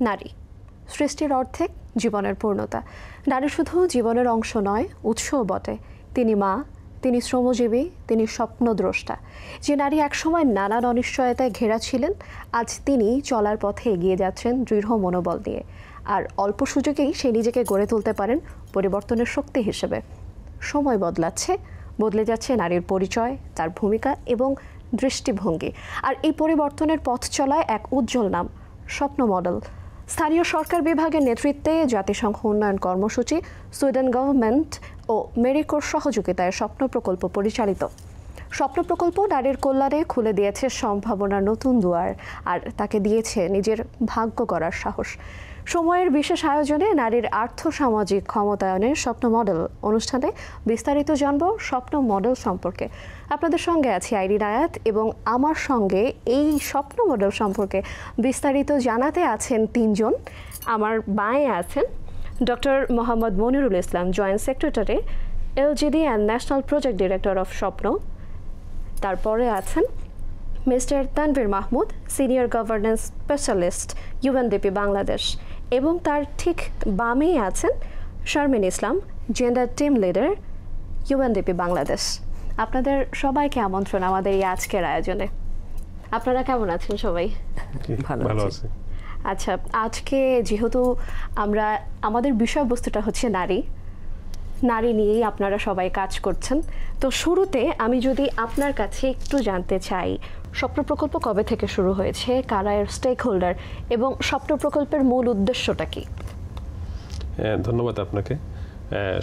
নারী সৃষ্টির অর্ধেক জীবনের পূর্ণতা। নারী শুধু জীবনের অংশ নয়, উৎসও বটে। তিনি মা, তিনি শ্রমজীবী, তিনি স্বপ্নদ্রষ্টা। যে নারী একসময় নানান অনিশ্চয়তায় ঘেরা ছিলেন, আজ তিনি চলার পথে এগিয়ে যাচ্ছেন দৃঢ় মনোবল দিয়ে। আর অল্প সুযোগেই সে নিজেকে গড়ে তুলতে পারেন পরিবর্তনের শক্তি হিসেবে। সময় বদলাচ্ছে, বদলে যাচ্ছে নারীর পরিচয়, তার ভূমিকা এবং দৃষ্টিভঙ্গি। আর এই পরিবর্তনের পথ চলায় এক উজ্জ্বল নাম, স্বপ্ন মডেল। স্থানীয় সরকার বিভাগের নেতৃত্বে জাতিসংঘ উন্নয়ন কর্মসূচি, সুইডেন গভর্নমেন্ট ও মেরিকোর সহযোগিতায় স্বপ্ন প্রকল্প পরিচালিত। স্বপ্ন প্রকল্প নারীর কল্যাণে খুলে দিয়েছে সম্ভাবনার নতুন দুয়ার, আর তাকে দিয়েছে নিজের ভাগ্য গড়ার সাহস। সময়ের বিশেষ আয়োজনে নারীর আর্থসামাজিক ক্ষমতায়নের স্বপ্ন মডেল অনুষ্ঠানে বিস্তারিত জানব স্বপ্ন মডেল সম্পর্কে। আপনাদের সঙ্গে আছি আইরিন আয়াত, এবং আমার সঙ্গে এই স্বপ্ন মডেল সম্পর্কে বিস্তারিত জানাতে আছেন তিনজন। আমার বাঁয়ে আছেন doctor Mohammad Monirul Islam, joint secretary LGD and national project director of Swapno. তারপরে আছেন mister Tanvir Mahmud, senior governance specialist UNDP Bangladesh, এবং তার ঠিক বামেই আছেন Sharmin Islam, gender team leader UNDP Bangladesh. আপনাদের সবাইকে আমন্ত্রণ আমাদের এই আজকের আয়োজনে। আপনারা কেমন আছেন সবাই? ভালো আছি। আচ্ছা, আজকে যেহেতু আমাদের বিষয়বস্তুটা হচ্ছে নারী নিয়েই আপনারা সবাই কাজ করছেন, তো শুরুতে আমি যদি আপনার কাছে একটু জানতে চাই, স্বপ্ন প্রকল্প কবে থেকে শুরু হয়েছে, কারা এর স্টেক হোল্ডার, এবং স্বপ্ন প্রকল্পের মূল উদ্দেশ্যটা কি? ধন্যবাদ আপনাকে।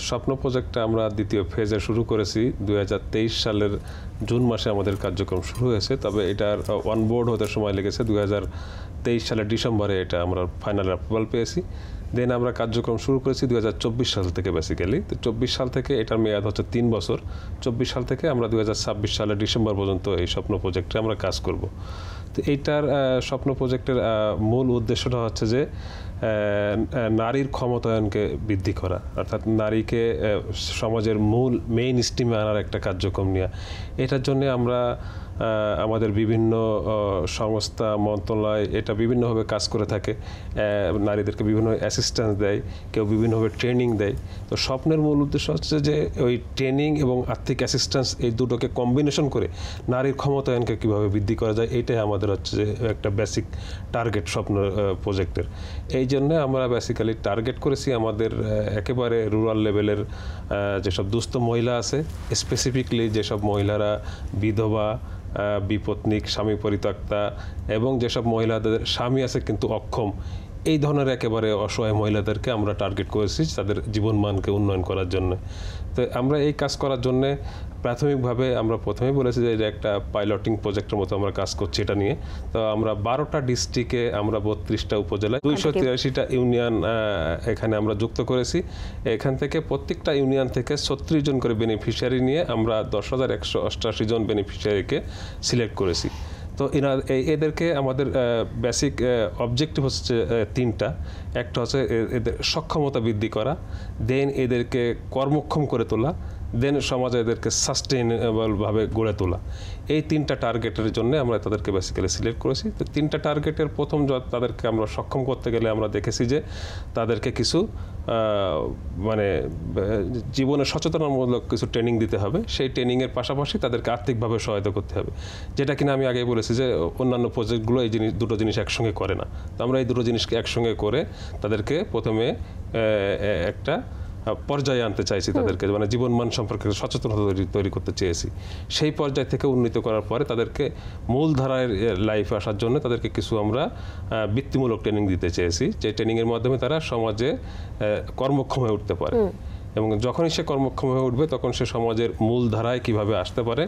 স্বপ্ন প্রজেক্টটা আমরা দ্বিতীয় ফেজে শুরু করেছি 2023 সালের জুন মাসে আমাদের কার্যক্রম শুরু হয়েছে, তবে এটার অনবোর্ড হতে সময় লেগেছে 2023 সালের ডিসেম্বরে এটা আমরা ফাইনাল অ্যাপ্রুভাল পেয়েছি। দেন আমরা কার্যক্রম শুরু করেছি 2024 সাল থেকে। বেসিক্যালি তো 24 সাল থেকে এটার মেয়াদ হচ্ছে 3 বছর। 24 সাল থেকে আমরা 2026 সালের ডিসেম্বর পর্যন্ত এই স্বপ্ন প্রজেক্টে আমরা কাজ করব। তো এইটার স্বপ্ন প্রজেক্টের মূল উদ্দেশ্যটা হচ্ছে যে নারীর ক্ষমতায়নকে বৃদ্ধি করা, অর্থাৎ নারীকে সমাজের মেইন স্ট্রিমে আনার একটা কার্যক্রম নেওয়া। এটার জন্য আমরা আমাদের বিভিন্ন সংস্থা, মন্ত্রণালয় এটা বিভিন্নভাবে কাজ করে থাকে। নারীদেরকে বিভিন্ন অ্যাসিস্ট্যান্স দেয়, কেউ বিভিন্নভাবে ট্রেনিং দেয়। তো স্বপ্নের মূল উদ্দেশ্য হচ্ছে যে ওই ট্রেনিং এবং আর্থিক অ্যাসিস্ট্যান্স এই দুটোকে কম্বিনেশন করে নারীর ক্ষমতায়নকে কীভাবে বৃদ্ধি করা যায়, এইটাই আমাদের হচ্ছে যে একটা বেসিক টার্গেট স্বপ্ন প্রজেক্টের। এই জন্য আমরা বেসিক্যালি টার্গেট করেছি আমাদের একেবারে রুরাল লেভেলের যেসব দুস্থ মহিলা আছে, স্পেসিফিকলি যেসব মহিলারা বিধবা, বিপত্নিক, স্বামী পরিত্যক্তা, এবং যেসব মহিলাদের স্বামী আছে কিন্তু অক্ষম, এই ধরনের একেবারে অসহায় মহিলাদেরকে আমরা টার্গেট করেছি তাদের জীবনমানকে উন্নয়ন করার জন্য। তো আমরা এই কাজ করার জন্য প্রাথমিকভাবে আমরা প্রথমেই বলেছি যে এটা একটা পাইলটিং প্রজেক্টের মতো আমরা কাজ করছি এটা নিয়ে। তো আমরা 12টা ডিস্ট্রিক্টে, আমরা 32টা উপজেলায় 283টা ইউনিয়ন এখানে আমরা যুক্ত করেছি। এখান থেকে প্রত্যেকটা ইউনিয়ন থেকে 36 জন করে বেনিফিশিয়ারি নিয়ে আমরা 10,188 জন বেনিফিশিয়ারিকে সিলেক্ট করেছি। তো এদেরকে আমাদের বেসিক অবজেক্টিভ হচ্ছে 3টা। একটা হচ্ছে এদের সক্ষমতা বৃদ্ধি করা, দেন এদেরকে কর্মক্ষম করে তোলা, দেন সমাজে এদেরকে সাস্টেইনেবলভাবে গড়ে তোলা। এই 3টা টার্গেটের জন্য আমরা তাদেরকে বেসিক্যালি সিলেক্ট করেছি। তো 3টা টার্গেটের প্রথম তাদেরকে আমরা সক্ষম করতে গেলে আমরা দেখেছি যে তাদেরকে কিছু মানে জীবনে সচেতনতামূলক কিছু ট্রেনিং দিতে হবে। সেই ট্রেনিংয়ের পাশাপাশি তাদেরকে আর্থিকভাবে সহায়তা করতে হবে, যেটা কিনা আমি আগেই বলেছি যে অন্যান্য প্রজেক্টগুলো এই দুটো জিনিস একসঙ্গে করে না। তো আমরা এই দুটো জিনিসকে একসঙ্গে করে তাদেরকে প্রথমে একটা পর্যায়ে আনতে চাইছি, তাদেরকে মানে জীবনমান সম্পর্কে সচেতনতা তৈরি করতে চেয়েছি। সেই পর্যায় থেকে উন্নীত করার পরে তাদেরকে মূল ধারায় লাইফে আসার জন্য তাদেরকে কিছু আমরা বৃত্তিমূলক ট্রেনিং দিতে চেয়েছি, যে ট্রেনিংয়ের মাধ্যমে তারা সমাজে কর্মক্ষম হয়ে উঠতে পারে, এবং যখনই সে কর্মক্ষম হয়ে উঠবে তখন সে সমাজের মূল ধারায় কিভাবে আসতে পারে,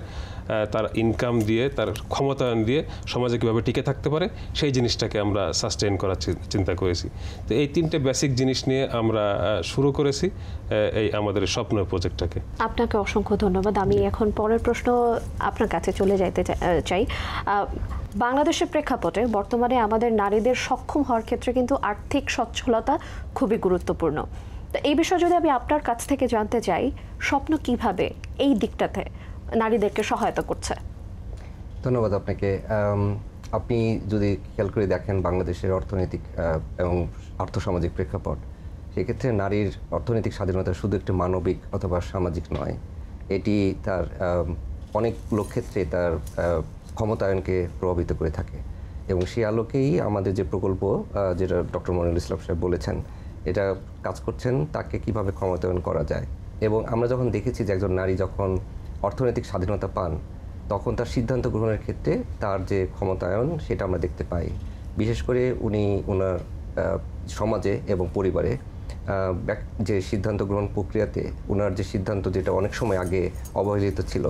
তার ইনকাম দিয়ে, তার ক্ষমতায়ন দিয়ে সমাজে কিভাবে টিকে থাকতে পারে, সেই জিনিসটাকে আমরা সাস্টেইন করার চিন্তা করেছি। তো এই 3টে বেসিক জিনিস নিয়ে আমরা শুরু করেছি এই আমাদের স্বপ্নের প্রজেক্টটাকে। আপনাকে অসংখ্য ধন্যবাদ। আমি এখন পরের প্রশ্ন আপনার কাছে চলে যাইতে চাই। বাংলাদেশের প্রেক্ষাপটে বর্তমানে আমাদের নারীদের সক্ষম হওয়ার ক্ষেত্রে কিন্তু আর্থিক সচ্ছলতা খুবই গুরুত্বপূর্ণ। তো এই বিষয়ে যদি আমি আপনার কাছ থেকে জানতে চাই, স্বপ্ন কিভাবে এই দিকটাতে নারীদেরকে সহায়তা করছে? ধন্যবাদ আপনাকে। আপনি যদি খেয়াল করে দেখেন বাংলাদেশের অর্থনৈতিক এবং আর্থসামাজিক প্রেক্ষাপট, সেক্ষেত্রে নারীর অর্থনৈতিক স্বাধীনতা শুধু একটি মানবিক অথবা সামাজিক নয়, এটি তার অনেকগুলো ক্ষেত্রে তার ক্ষমতায়নকে প্রভাবিত করে থাকে। এবং সেই আলোকেই আমাদের যে প্রকল্প, যেটা ডক্টর মনিরুল ইসলাম সাহেব বলেছেন, এটা কাজ করছেন তাকে কিভাবে ক্ষমতায়ন করা যায়। এবং আমরা যখন দেখেছি যে একজন নারী যখন অর্থনৈতিক স্বাধীনতা পান, তখন তার সিদ্ধান্ত গ্রহণের ক্ষেত্রে তার যে ক্ষমতায়ন সেটা আমরা দেখতে পাই। বিশেষ করে উনি ওনার সমাজে এবং পরিবারে যে সিদ্ধান্ত গ্রহণ প্রক্রিয়াতে ওনার যে সিদ্ধান্ত, যেটা অনেক সময় আগে অবহেলিত ছিল,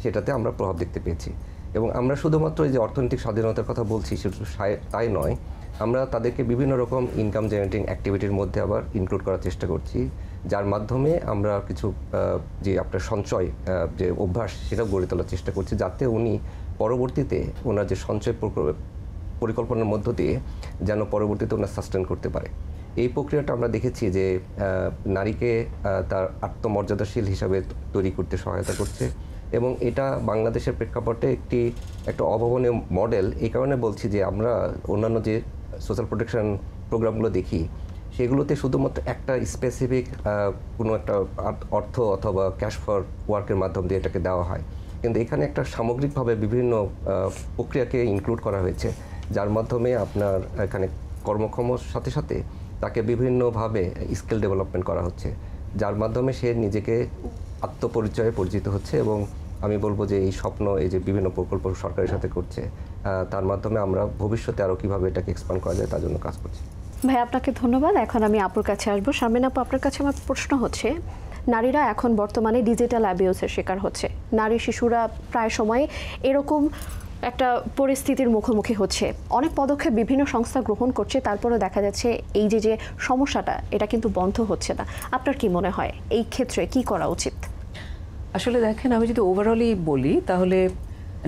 সেটাতে আমরা প্রভাব দেখতে পেয়েছি। এবং আমরা শুধুমাত্র এই যে অর্থনৈতিক স্বাধীনতার কথা বলছি শুধু তাই নয়, আমরা তাদেরকে বিভিন্ন রকম ইনকাম জেনারেটিং অ্যাক্টিভিটির মধ্যে আবার ইনক্লুড করার চেষ্টা করছি, যার মাধ্যমে আমরা কিছু যে আপনার সঞ্চয় যে অভ্যাস সেটা গড়ে তোলার চেষ্টা করছি, যাতে উনি পরবর্তীতে ওনার যে সঞ্চয় পরিকল্পনার মধ্য দিয়ে যেন পরবর্তীতে ওনার সাস্টেন করতে পারে। এই প্রক্রিয়াটা আমরা দেখেছি যে নারীকে তার আত্মমর্যাদাশীল হিসাবে তৈরি করতে সহায়তা করছে। এবং এটা বাংলাদেশের প্রেক্ষাপটে একটা অভাবনীয় মডেল। এই কারণে বলছি যে আমরা অন্যান্য যে সোশ্যাল প্রোটেকশন প্রোগ্রামগুলো দেখি, সেগুলোতে শুধুমাত্র একটা স্পেসিফিক কোনো একটা অর্থ অথবা ক্যাশ ফর ওয়ার্কের মাধ্যম দিয়ে এটাকে দেওয়া হয়, কিন্তু এখানে একটা সামগ্রিকভাবে বিভিন্ন প্রক্রিয়াকে ইনক্লুড করা হয়েছে, যার মাধ্যমে আপনার এখানে কর্মক্ষমতার সাথে সাথে তাকে বিভিন্নভাবে স্কিল ডেভেলপমেন্ট করা হচ্ছে, যার মাধ্যমে সে নিজেকে আত্মপরিচয়ে পরিচিত হচ্ছে। এবং আমি বলবো যে এই স্বপ্ন, এই যে বিভিন্ন প্রকল্প সরকারের সাথে করছে, তার মাধ্যমে আমরা ভবিষ্যতে আরও কীভাবে এটাকে এক্সপ্যান্ড করা যায় তার জন্য কাজ করছি। ভাই, আপনাকে ধন্যবাদ। এখন আমি আপুর কাছে আসবো। শারমিন আপু, আপনার কাছে আমার প্রশ্ন হচ্ছে, নারীরা এখন বর্তমানে ডিজিটাল অ্যাবিউসের শিকার হচ্ছে। নারী শিশুরা প্রায় সময় এরকম একটা পরিস্থিতির মুখোমুখি হচ্ছে। অনেক পদক্ষেপ বিভিন্ন সংস্থা গ্রহণ করছে, তারপরেও দেখা যাচ্ছে এই যে সমস্যাটা, এটা কিন্তু বন্ধ হচ্ছে না। আপনার কি মনে হয় এই ক্ষেত্রে কি করা উচিত? আসলে দেখেন, আমি যদি ওভারঅলই বলি, তাহলে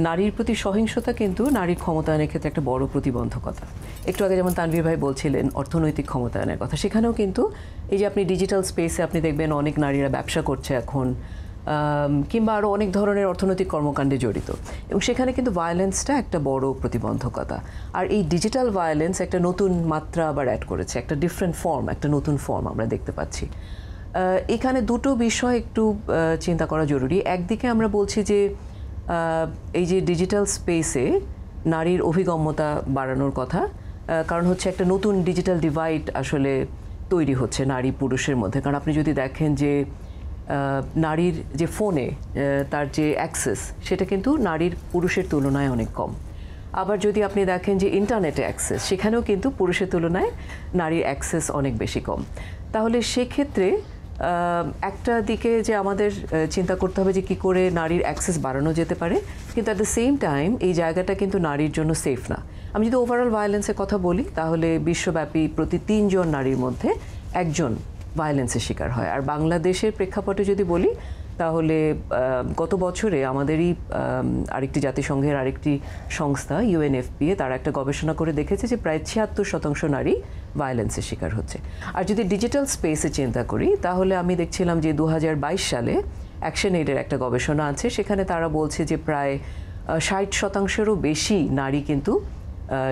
নারীর প্রতি সহিংসতা কিন্তু নারীর ক্ষমতায়নের ক্ষেত্রে একটা বড় প্রতিবন্ধকতা। একটু আগে যেমন তানভীর ভাই বলছিলেন অর্থনৈতিক ক্ষমতায়নের কথা, সেখানেও কিন্তু এই যে আপনি ডিজিটাল স্পেসে আপনি দেখবেন অনেক নারীরা ব্যবসা করছে এখন, কিংবা আরও অনেক ধরনের অর্থনৈতিক কর্মকাণ্ডে জড়িত, এবং সেখানে কিন্তু ভায়োলেন্সটা একটা বড় প্রতিবন্ধকতা। আর এই ডিজিটাল ভায়োলেন্স একটা নতুন মাত্রা আবার অ্যাড করেছে, একটা ডিফারেন্ট ফর্ম, একটা নতুন ফর্ম আমরা দেখতে পাচ্ছি। এখানে দুটো বিষয় একটু চিন্তা করা জরুরি। একদিকে আমরা বলছি যে এই যে ডিজিটাল স্পেসে নারীর অভিগম্যতা বাড়ানোর কথা, কারণ হচ্ছে একটা নতুন ডিজিটাল ডিভাইড আসলে তৈরি হচ্ছে নারী পুরুষের মধ্যে। কারণ আপনি যদি দেখেন যে নারীর যে ফোনে তার যে অ্যাক্সেস, সেটা কিন্তু নারীর পুরুষের তুলনায় অনেক কম। আবার যদি আপনি দেখেন যে ইন্টারনেটে অ্যাক্সেস, সেখানেও কিন্তু পুরুষের তুলনায় নারীর অ্যাক্সেস অনেক বেশি কম। তাহলে সেক্ষেত্রে একটা দিকে যে আমাদের চিন্তা করতে হবে যে কী করে নারীর অ্যাক্সেস বাড়ানো যেতে পারে, কিন্তু অ্যাট দ্য সেম টাইম এই জায়গাটা কিন্তু নারীর জন্য সেফ না। আমি যদি ওভারঅল ভায়োলেন্সের কথা বলি, তাহলে বিশ্বব্যাপী প্রতি 3 জন নারীর মধ্যে 1 জন ভায়োলেন্সের শিকার হয়। আর বাংলাদেশের প্রেক্ষাপটে যদি বলি, তাহলে গত বছরে আমাদেরই আরেকটি জাতিসংঘের আরেকটি সংস্থা UNFPA, তারা একটা গবেষণা করে দেখেছে যে প্রায় 76% নারী ভায়োলেন্সের শিকার হচ্ছে। আর যদি ডিজিটাল স্পেসে চিন্তা করি, তাহলে আমি দেখছিলাম যে 2022 সালে অ্যাকশন এইডের একটা গবেষণা আছে, সেখানে তারা বলছে যে প্রায় 60%-এরও বেশি নারী কিন্তু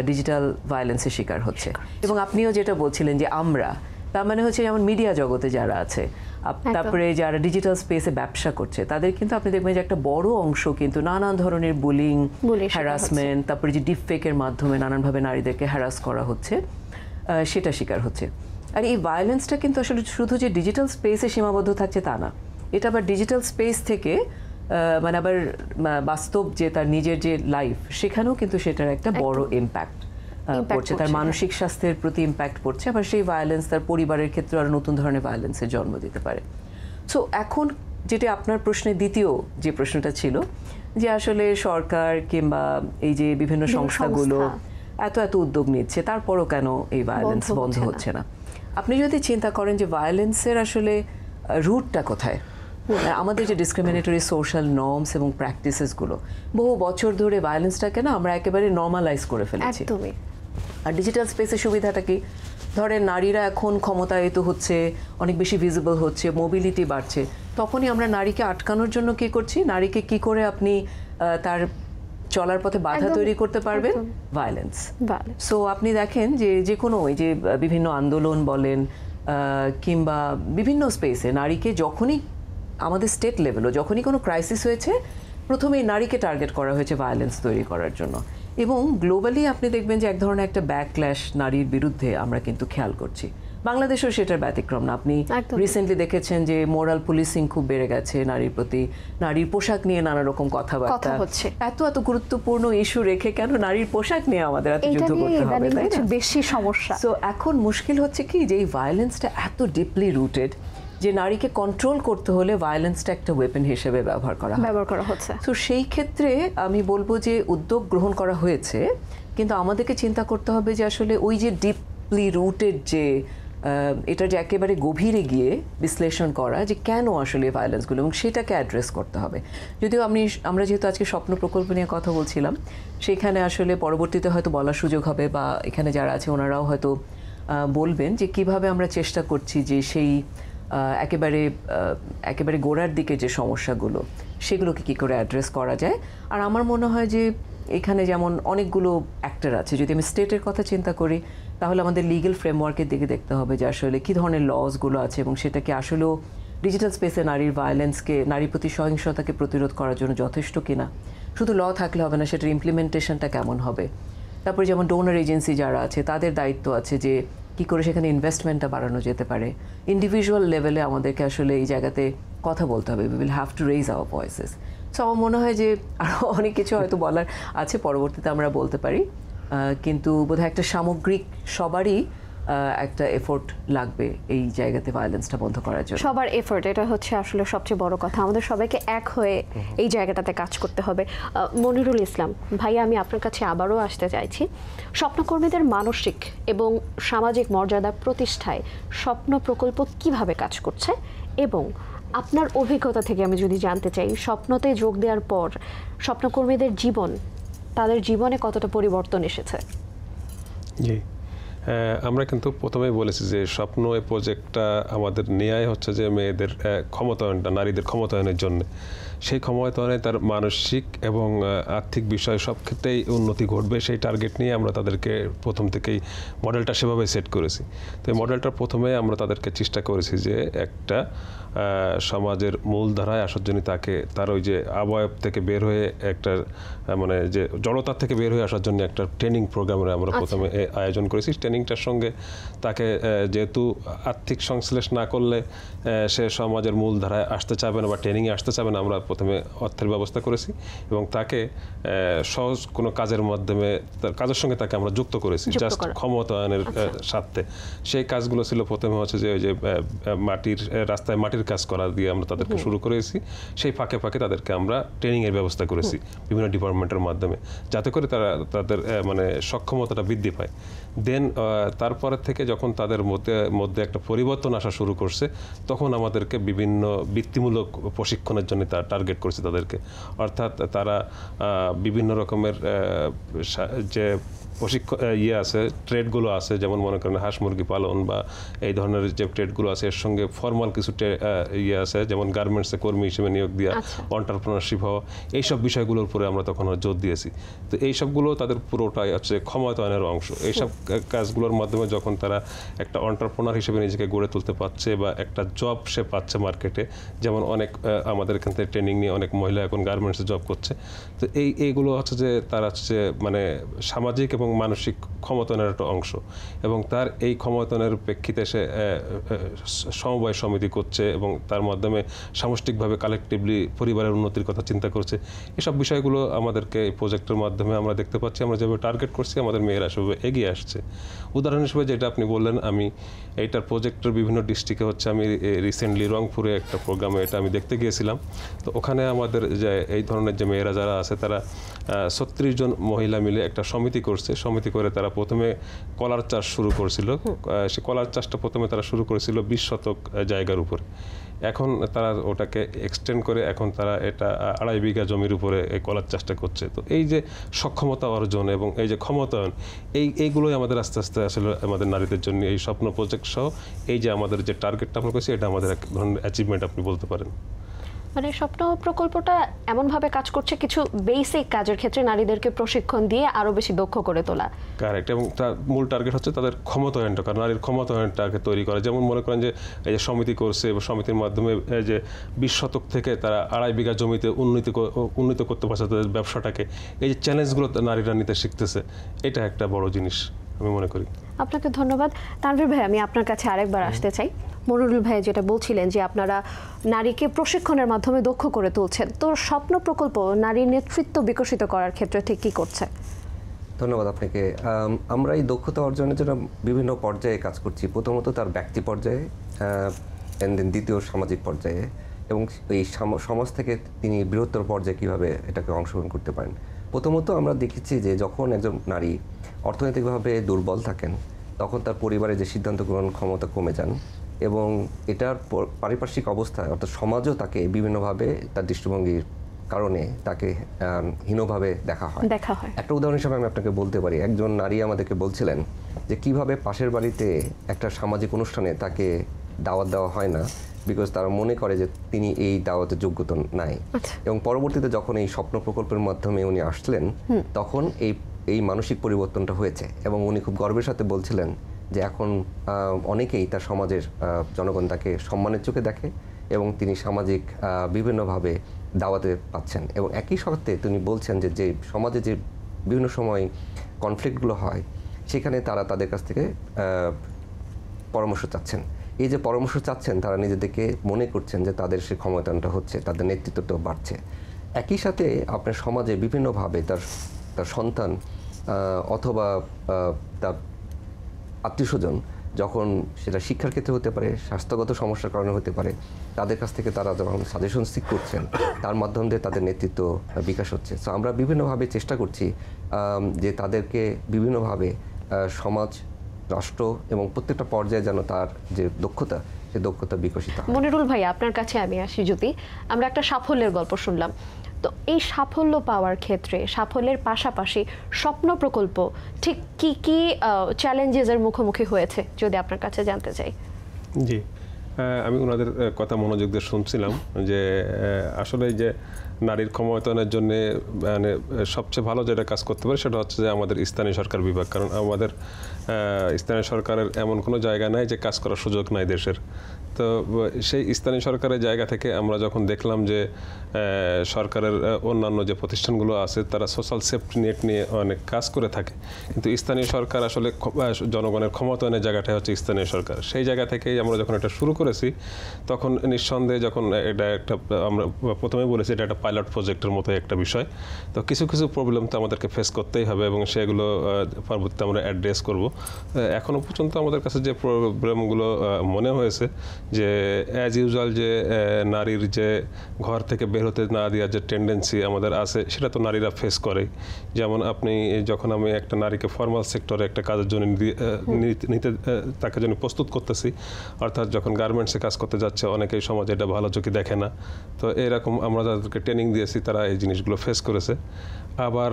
ডিজিটাল ভায়োলেন্সের শিকার হচ্ছে। এবং আপনিও যেটা বলছিলেন যে আমরা, তার মানে হচ্ছে যেমন মিডিয়া জগতে যারা আছে, তারপরে যারা ডিজিটাল স্পেসে ব্যবসা করছে, তাদের কিন্তু আপনি দেখবেন যে একটা বড় অংশ কিন্তু নানান ধরনের বুলিং, হ্যারাসমেন্ট, তারপরে যে ডিপফেকের মাধ্যমে নানানভাবে নারীদেরকে হ্যারাস করা হচ্ছে, সেটা শিকার হচ্ছে। আর এই ভায়োলেন্সটা কিন্তু আসলে শুধু যে ডিজিটাল স্পেসে সীমাবদ্ধ থাকছে তা না, এটা আবার ডিজিটাল স্পেস থেকে মানে আবার বাস্তব যে তার নিজের যে লাইফ, সেখানেও কিন্তু সেটার একটা বড় ইম্প্যাক্ট পড়ছে, তার মানসিক স্বাস্থ্যের প্রতি ইম্প্যাক্ট পড়ছে। আবার সেই ভায়োলেন্স তার পরিবারের ক্ষেত্রে আরও নতুন ধরনের ভায়োলেন্সের জন্ম দিতে পারে। সো এখন যেটা আপনার প্রশ্নের দ্বিতীয় যে প্রশ্নটা ছিল, যে আসলে সরকার কিংবা এই যে বিভিন্ন সংস্থাগুলো এত উদ্যোগ নিচ্ছে, তারপরও কেন এই ভায়োলেন্স বন্ধ হচ্ছে না? আপনি যদি চিন্তা করেন যে ভায়োলেন্সের আসলে রুটটা কোথায়, আমাদের যে ডিসক্রিমিনেটরি সোশ্যাল নর্মস এবং প্র্যাকটিসেসগুলো বহু বছর ধরে ভায়োলেন্সটাকে না আমরা একেবারে নর্মালাইজ করে ফেলেছি। আর ডিজিটাল স্পেসের সুবিধাটা কি? ধরেন নারীরা এখন ক্ষমতায়িত হচ্ছে, অনেক বেশি ভিজিবল হচ্ছে, মোবিলিটি বাড়ছে, তখনই আমরা নারীকে আটকানোর জন্য কি করছি? নারীকে কি করে আপনি তার চলার পথে বাধা একদম, তৈরি করতে পারবেন একদম। ভায়োলেন্স। Violence। সো আপনি দেখেন যে যে কোনো ওই যে বিভিন্ন আন্দোলন বলেন কিংবা বিভিন্ন স্পেসে নারীকে যখনই আমাদের স্টেট লেভেলও যখনই কোনো ক্রাইসিস হয়েছে প্রথমেই নারীকে টার্গেট করা হয়েছে ভায়োলেন্স তৈরি করার জন্য। এবং গ্লোবালি আপনি দেখবেন যে এক ধরনের একটা ব্যাকল্যাশ নারীর বিরুদ্ধে আমরা কিন্তু খেয়াল করছি। বাংলাদেশেও সেটার ব্যতিক্রম না। আপনি একদম। রিসেন্টলি দেখেছেন যে মোরাল পুলিশিং খুব বেড়ে গেছে নারীর প্রতি, নারীর পোশাক নিয়ে নানা রকম কথাবার্তা কথা হচ্ছে। এত এত গুরুত্বপূর্ণ ইস্যু রেখে কেন নারীর পোশাক নিয়ে আমাদের এত এইটা যুদ্ধ নিয়ে করতে হবে, ইদানিং তাই হচ্ছে না? বেশি সমস্যা। সো এখন মুশকিল হচ্ছে কি যে এই ভায়োলেন্সটা এত ডিপলি রুটেড যে নারীকে কন্ট্রোল করতে হলে ভায়োলেন্সটা একটা ওয়েপন হিসেবে ব্যবহার করা হয়। ব্যবহার করা হচ্ছে। তো সেই ক্ষেত্রে আমি বলবো যে উদ্যোগ গ্রহণ করা হয়েছে, কিন্তু আমাদেরকে চিন্তা করতে হবে যে আসলে ওই যে ডিপলি রুটেড যে এটা যে একেবারে গভীরে গিয়ে বিশ্লেষণ করা যে কেন আসলে ভায়োলেন্সগুলো এবং সেটাকে অ্যাড্রেস করতে হবে। যদিও আমরা যেহেতু আজকে স্বপ্ন প্রকল্প নিয়ে কথা বলছিলাম, সেখানে আসলে পরবর্তীতে হয়তো বলার সুযোগ হবে বা এখানে যারা আছে ওনারাও হয়তো বলবেন যে কিভাবে আমরা চেষ্টা করছি যে সেই একেবারে গোড়ার দিকে যে সমস্যাগুলো সেগুলোকে কী করে অ্যাড্রেস করা যায়। আর আমার মনে হয় যে এখানে যেমন অনেকগুলো অ্যাক্টর আছে, যদি আমি স্টেটের কথা চিন্তা করি তাহলে আমাদের লিগ্যাল ফ্রেমওয়ার্কের দিকে দেখতে হবে যে আসলে কী ধরনের লসগুলো আছে এবং সেটা কি আসলেও ডিজিটাল স্পেসে নারীর ভায়োলেন্সকে, নারী প্রতি সহিংসতাকে প্রতিরোধ করার জন্য যথেষ্ট কিনা। শুধু ল থাকলে হবে না, সেটার ইমপ্লিমেন্টেশনটা কেমন হবে। তারপরে যেমন ডোনার এজেন্সি যারা আছে তাদের দায়িত্ব আছে যে কী করে সেখানে ইনভেস্টমেন্টটা বাড়ানো যেতে পারে। ইন্ডিভিজুয়াল লেভেলে আমাদেরকে আসলে এই জায়গাতে কথা বলতে হবে। We will have to raise our voices. So আমার মনে হয় যে আরও অনেক কিছু হয়তো বলার আছে, পরবর্তীতে আমরা বলতে পারি, কিন্তু বোধহয় একটা সামগ্রিক সবারই একটা এফোর্ট লাগবে এই জায়গাতে ভায়োলেন্সটা বন্ধ করার জন্য। সবার এফোর্ট, এটা হচ্ছে আসলে সবচেয়ে বড় কথা। আমাদের সবাইকে এক হয়ে এই জায়গাটাতে কাজ করতে হবে। মনিরুল ইসলাম ভাইয়া, আমি আপনার কাছে আবারও আসতে চাইছি। স্বপ্নকর্মীদের মানসিক এবং সামাজিক মর্যাদা প্রতিষ্ঠায় স্বপ্ন প্রকল্প কিভাবে কাজ করছে, এবং আপনার অভিজ্ঞতা থেকে আমি যদি জানতে চাই স্বপ্নতে যোগ দেওয়ার পর স্বপ্নকর্মীদের জীবন, তাদের জীবনে কতটা পরিবর্তন এসেছে? জি, আমরা কিন্তু প্রথমেই বলেছি যে স্বপ্ন এই প্রজেক্টটা আমাদের নেয়াই হচ্ছে যে মেয়েদের ক্ষমতায়নটা, নারীদের ক্ষমতায়নের জন্য। সেই ক্ষমতায়নে তার মানসিক এবং আর্থিক বিষয় সব ক্ষেত্রেই উন্নতি ঘটবে, সেই টার্গেট নিয়ে আমরা তাদেরকে প্রথম থেকেই মডেলটা সেভাবে সেট করেছি। তো এই মডেলটা প্রথমে আমরা তাদেরকে চেষ্টা করেছি যে একটা সমাজের মূলধারায় আসার জন্য তাকে তার ওই যে অবয়ব থেকে বের হয়ে একটা মানে যে জড়তার থেকে বের হয়ে আসার জন্য একটা ট্রেনিং প্রোগ্রামের আমরা প্রথমে আয়োজন করেছি। ট্রেনিংটার সঙ্গে তাকে যেহেতু আর্থিক সংশ্লেষ না করলে সে সমাজের মূলধারায় আসতে চাবে না বা ট্রেনিংয়ে আসতে চাবে না, আমরা প্রথমে অর্থের ব্যবস্থা করেছি এবং তাকে সহজ কোনো কাজের মাধ্যমে তার কাজের সঙ্গে তাকে আমরা যুক্ত করেছি জাস্ট ক্ষমতায়নের স্বার্থে। সেই কাজগুলো ছিল প্রথমে হচ্ছে যে ওই যে মাটির রাস্তায় মাটির কাজ করা দিয়ে আমরা তাদেরকে শুরু করেছি। সেই ফাঁকে ফাঁকে তাদেরকে আমরা ট্রেনিংয়ের ব্যবস্থা করেছি বিভিন্ন ডিপার্টমেন্টের মাধ্যমে, যাতে করে তারা তাদের মানে সক্ষমতাটা বৃদ্ধি পায়। দেন তারপরের থেকে যখন তাদের মধ্যে একটা পরিবর্তন আসা শুরু করছে, তখন আমাদেরকে বিভিন্ন বৃত্তিমূলক প্রশিক্ষণের জন্য তারা টার্গেট করছে তাদেরকে। অর্থাৎ তারা বিভিন্ন রকমের যে প্রশিক্ষণ আছে, ট্রেডগুলো আছে, যেমন মনে করেন হাঁস মুরগি পালন বা এই ধরনের যে ট্রেডগুলো আছে, এর সঙ্গে ফর্মাল কিছু আছে, যেমন গার্মেন্টসে কর্মী হিসেবে নিয়োগ দেওয়া, এন্টারপ্রেনারশিপ হওয়া, এইসব বিষয়গুলোর উপরে আমরা তখন জোর দিয়েছি। তো এইসবগুলো তাদের পুরোটাই হচ্ছে ক্ষমতায়নের অংশ। এইসব কাজগুলোর মাধ্যমে যখন তারা একটা এন্টারপ্রেনার হিসেবে নিজেকে গড়ে তুলতে পারছে বা একটা জব সে পাচ্ছে মার্কেটে, যেমন অনেক আমাদের এখান থেকে ট্রেনিং নিয়ে অনেক মহিলা এখন গার্মেন্টসে জব করছে। তো এইগুলো হচ্ছে যে তারা হচ্ছে মানে সামাজিক এবং মানসিক ক্ষমতায়নের একটা অংশ, এবং তার এই ক্ষমতায়নের প্রেক্ষিতে সে সমবায় সমিতি করছে এবং তার মাধ্যমে সামষ্টিকভাবে কালেকটিভলি পরিবারের উন্নতির কথা চিন্তা করছে। এসব বিষয়গুলো আমাদেরকে এই প্রজেক্টের মাধ্যমে আমরা দেখতে পাচ্ছি। আমরা যেভাবে টার্গেট করছি আমাদের মেয়েরা সেভাবে এগিয়ে আসছে। উদাহরণ হিসেবে যেটা আপনি বললেন, আমি এইটার প্রজেক্টের বিভিন্ন ডিস্ট্রিক্টে হচ্ছে আমি রিসেন্টলি রংপুরে একটা প্রোগ্রামে এটা আমি দেখতে গিয়েছিলাম। তো ওখানে আমাদের যে এই ধরনের যে মেয়েরা যারা আছে তারা 36 জন মহিলা মিলে একটা সমিতি করছে। সমিতি করে তারা প্রথমে কলার চাষ শুরু করছিল। সে কলার চাষটা প্রথমে তারা শুরু করেছিল 20 শতক জায়গার উপরে। এখন তারা ওটাকে এক্সটেন্ড করে এখন তারা এটা 2.5 বিঘা জমির উপরে এই কলার চাষটা করছে। তো এই যে সক্ষমতা অর্জন এবং এই যে ক্ষমতায়ন, এইগুলোই আমাদের আস্তে আস্তে আসলে আমাদের নারীদের জন্য এই স্বপ্ন প্রজেক্ট সহ এই যে আমাদের যে টার্গেটটা আমরা করছি, এটা আমাদের এক ধরনের অ্যাচিভমেন্ট আপনি বলতে পারেন। মানে স্বপ্ন প্রকল্পটা এমনভাবে কাজ করছে কিছু বেসিক কাজের ক্ষেত্রে নারীদেরকে প্রশিক্ষণ দিয়ে আরো বেশি দক্ষ করে তোলা। কারেক্ট, এবং তার মূল টার্গেট হচ্ছে তাদের ক্ষমতায়নটা, কারণ নারীর ক্ষমতায়নটাকে তৈরি করা। যেমন মনে করেন যে এই যে সমিতি করছে, এবং সমিতির মাধ্যমে এই যে 20 শতক থেকে তারা 2.5 বিঘা জমিতে উন্নীত করতে পারছে তাদের ব্যবসাটাকে। এই যে চ্যালেঞ্জগুলো নারীরা নিতে শিখতেছে, এটা একটা বড় জিনিস আমি মনে করি। আপনাকে ধন্যবাদ। তানভীর ভাই, আমি আপনার কাছে আরেকবার আসতে চাই। মনিরুল ভাই যেটা বলছিলেন যে আপনারা নারীকে প্রশিক্ষণের মাধ্যমে দক্ষ করে তুলছেন, তো স্বপ্ন প্রকল্প নারীর নেতৃত্ব বিকশিত করার ক্ষেত্রে ঠিক কী করছে? ধন্যবাদ আপনাকে। আমরা এই দক্ষতা অর্জনের জন্য বিভিন্ন পর্যায়ে কাজ করছি। প্রথমত তার ব্যক্তি পর্যায়ে, দ্বিতীয় সামাজিক পর্যায়ে, এবং এই সমাজ থেকে তিনি বৃহত্তর পর্যায়ে কীভাবে এটাকে অংশগ্রহণ করতে পারেন। প্রথমত আমরা দেখেছি যে যখন একজন নারী অর্থনৈতিকভাবে দুর্বল থাকেন, তখন তার পরিবারে যে সিদ্ধান্ত গ্রহণ ক্ষমতা কমে যান, এবং এটার পারিপার্শ্বিক অবস্থায় অর্থাৎ সমাজও তাকে বিভিন্নভাবে তার দৃষ্টিভঙ্গির কারণে তাকে হীনভাবে দেখা হয়। একটা উদাহরণ হিসেবে আমি আপনাকে বলতে পারি, একজন নারী আমাদেরকে বলছিলেন যে কিভাবে পাশের বাড়িতে একটা সামাজিক অনুষ্ঠানে তাকে দাওয়াত দেওয়া হয় না, বিকজ তারা মনে করে যে তিনি এই দাওয়াতের যোগ্যতা নাই। এবং পরবর্তীতে যখন এই স্বপ্ন প্রকল্পের মাধ্যমে উনি আসলেন, তখন এই মানসিক পরিবর্তনটা হয়েছে, এবং উনি খুব গর্বের সাথে বলছিলেন যে এখন অনেকেই তার সমাজের জনগণ তাকে সম্মানের চোখে দেখে, এবং তিনি সামাজিক বিভিন্নভাবে দাওয়াতে পাচ্ছেন। এবং একই সাথে তিনি বলছেন যে সমাজে যে বিভিন্ন সময় কনফ্লিক্টগুলো হয়, সেখানে তারা তাদের কাছ থেকে পরামর্শ চাচ্ছেন। এই যে পরামর্শ চাচ্ছেন, তারা নিজেদেরকে মনে করছেন যে তাদের সে ক্ষমতায়নটা হচ্ছে, তাদের নেতৃত্বটাও বাড়ছে। একই সাথে আপনার সমাজে বিভিন্নভাবে তার সন্তান অথবা তার আত্মীয়স্বজন, যখন সেটা শিক্ষার ক্ষেত্রে হতে পারে, স্বাস্থ্যগত সমস্যার কারণে হতে পারে, তাদের কাছ থেকে তারা যখন সাজেশন সিক করছেন, তার মাধ্যম দিয়ে তাদের নেতৃত্ব বিকাশ হচ্ছে। সো আমরা বিভিন্নভাবে চেষ্টা করছি যে তাদেরকে বিভিন্নভাবে সমাজ, রাষ্ট্র এবং প্রত্যেকটা পর্যায়ে যেন তার যে দক্ষতা, সে দক্ষতা বিকশিত হয়। মনিরুল ভাই, আপনার কাছে আমি আসি। যদি আমরা একটা সাফল্যের গল্প শুনলাম, তো এই সাফল্য পাওয়ার ক্ষেত্রে সাফল্যের পাশাপাশি স্বপ্ন প্রকল্প ঠিক কি কি চ্যালেঞ্জেসের মুখোমুখি হয়েছে যদি আপনার কাছে জানতে চাই। জি, আমি ওনাদের কথা মনোযোগ দিয়ে শুনছিলাম যে আসলে যে নারীর ক্ষমতায়নের জন্য মানে সবচেয়ে ভালো যেটা কাজ করতে পারে সেটা হচ্ছে যে আমাদের স্থানীয় সরকার বিভাগ। কারণ আমাদের স্থানীয় সরকারের এমন কোনো জায়গা নাই যে কাজ করার সুযোগ নাই দেশের। তো সেই স্থানীয় সরকারের জায়গা থেকে আমরা যখন দেখলাম যে সরকারের অন্যান্য যে প্রতিষ্ঠানগুলো আছে তারা সোশ্যাল সেফটি নেট নিয়ে অনেক কাজ করে থাকে, কিন্তু স্থানীয় সরকার আসলে জনগণের ক্ষমতায়নের জায়গাটাই হচ্ছে স্থানীয় সরকার। সেই জায়গা থেকেই আমরা যখন এটা শুরু করেছি, তখন নিঃসন্দেহে যখন এটা একটা, আমরা প্রথমে বলেছি এটা একটা পাইলট প্রজেক্টের মতো একটা বিষয়, তো কিছু কিছু প্রবলেম তো আমাদেরকে ফেস করতেই হবে, এবং সেগুলো পরবর্তীতে আমরা অ্যাড্রেস করব। এখনও পর্যন্ত আমাদের কাছে যে প্রবলেমগুলো মনে হয়েছে, যে অ্যাজ ইউজুয়াল যে নারীর যে ঘর থেকে বের হতে না দেওয়ার যে টেন্ডেন্সি আমাদের আছে, সেটা তো নারীরা ফেস করে। যেমন যখন আমি একটা নারীকে ফর্মাল সেক্টরে একটা কাজের জন্য নিতে তাকে জন্য প্রস্তুত করতেছি, অর্থাৎ যখন গার্মেন্টসে কাজ করতে যাচ্ছে, অনেকেই সমাজে এটা ভালো চোখে দেখে না। তো এরকম আমরা যাদেরকে ট্রেনিং দিয়েছি তারা এই জিনিসগুলো ফেস করেছে। আবার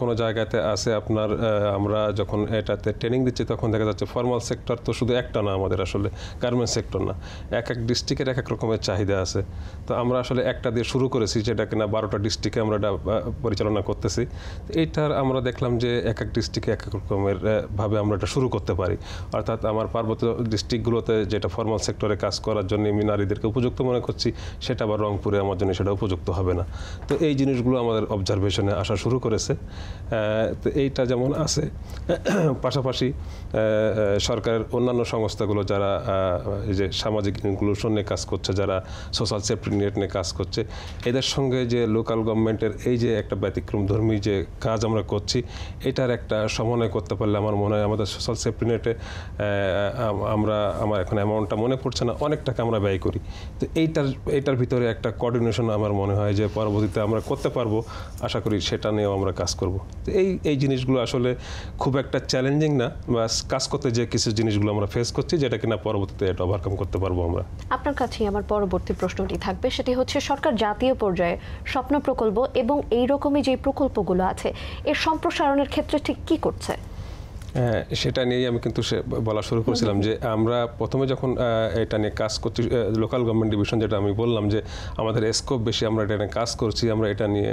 কোনো জায়গাতে আছে আপনার, আমরা যখন এটাতে ট্রেনিং দিচ্ছি তখন দেখা যাচ্ছে ফর্মাল সেক্টর তো শুধু একটা না, আমাদের আসলে গার্মেন্টস সেক্টর না, এক ডিস্ট্রিক্টের এক রকমের চাহিদা আছে। তো আমরা আসলে একটা দিয়ে শুরু করেছি, যেটা কিনা 12টা ডিস্ট্রিক্টে আমরা এটা পরিচালনা করতেছি। এইটার আমরা দেখলাম যে এক ডিস্ট্রিক্টে এক রকমের ভাবে আমরা এটা শুরু করতে পারি। অর্থাৎ আমার পার্বত্য ডিস্ট্রিক্টগুলোতে যেটা ফর্মাল সেক্টরে কাজ করার জন্য আমি নারীদেরকে উপযুক্ত মনে করছি, সেটা আবার রংপুরে আমার জন্য সেটা উপযুক্ত হবে না। তো এই জিনিসগুলো আমাদের অবজারভেশনে আসা শুরু করেছে। তো এইটা যেমন আছে, পাশাপাশি সরকারের অন্যান্য সংস্থাগুলো যারা এই যে সামাজিক ইনক্লুশন নিয়ে কাজ করছে, যারা সোশ্যাল সেফটি নেট নিয়ে কাজ করছে, এদের সঙ্গে যে লোকাল গভর্নমেন্টের এই যে একটা ব্যতিক্রমধর্মী যে কাজ আমরা করছি, এটার একটা সমন্বয় করতে পারলে আমার মনে হয় আমাদের সোশ্যাল সেফটি নেটে আমার এখন অ্যামাউন্টটা মনে পড়ছে না, অনেক টাকা আমরা ব্যয় করি। তো এইটার ভিতরে একটা কোঅর্ডিনেশন আমার মনে হয় যে পরবর্তীতে আমরা করতে পারবো, আশা করি সেটা নিয়েও আমরা কাজ করব। তো এই জিনিসগুলো আসলে খুব একটা চ্যালেঞ্জিং না, বা কাজ করতে যে কিছু জিনিসগুলো আমরা ফেস করছি, যেটা কিনা পরবর্তীতে এটা ওভারকাম করতে পারবো আমরা। আপনার কাছেই আমার পরবর্তী প্রশ্নটি থাকবে, সেটি হচ্ছে সরকার জাতীয় পর্যায়ে স্বপ্ন প্রকল্প এবং এই রকমই যে প্রকল্পগুলো আছে এর সম্প্রসারণের ক্ষেত্রে ঠিক কি করছে? সেটা নিয়েই আমি কিন্তু বলা শুরু করেছিলাম যে আমরা প্রথমে যখন এটা নিয়ে কাজ করছি, লোকাল গভর্নমেন্ট ডিভিশন, যেটা আমি বললাম যে আমাদের স্কোপ বেশি, আমরা এটা নিয়ে কাজ করছি, আমরা এটা নিয়ে